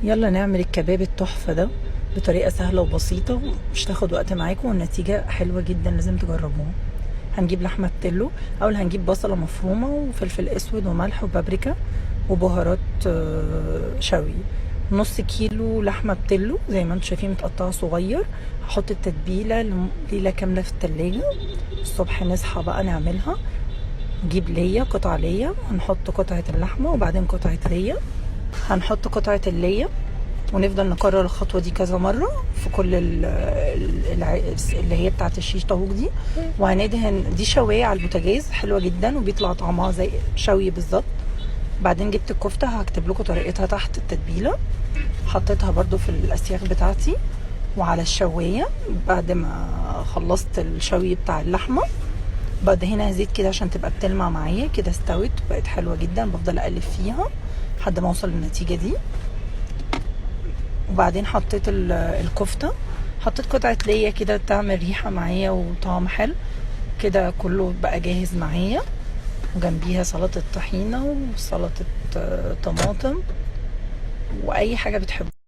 يلا نعمل الكباب التحفة ده بطريقة سهلة وبسيطة، مش تاخد وقت معاكم والنتيجة حلوة جدا، لازم تجربوها. هنجيب لحمة بتلو. اول هنجيب بصلة مفرومة وفلفل اسود وملح وبابريكا وبهارات شوي. نص كيلو لحمة بتلو زي ما انتم شايفين متقطعة صغير. هحط التتبيلة ليلة كاملة في التلاجة، الصبح نصحى بقى نعملها. نجيب ليا قطع ليا، هنحط قطعة اللحمة وبعدين قطعة ليا، هنحط قطعة الليا ونفضل نكرر الخطوة دي كذا مرة في كل اللي هي بتاعت الشيش طاووق دي. وهندهن دي شواية على البوتاجاز حلوة جدا وبيطلع طعمها زي شوي بالظبط. بعدين جبت الكفتة، هكتب لكم طريقتها تحت التتبيلة. حطيتها برضو في الاسياخ بتاعتي وعلى الشواية. بعد ما خلصت الشوي بتاع اللحمة بدهنها زيت كده عشان تبقى بتلمع معايا كده، استوت بقت حلوة جدا. بفضل اقلب فيها لحد ما اوصل للنتيجة دي. وبعدين حطيت الكفتة، حطيت قطعة ليا كده تعمل ريحة معايا وطعم حلو كده. كله بقى جاهز معايا، وجنبيها سلطة طحينة وسلطة طماطم واي حاجة بتحبوها.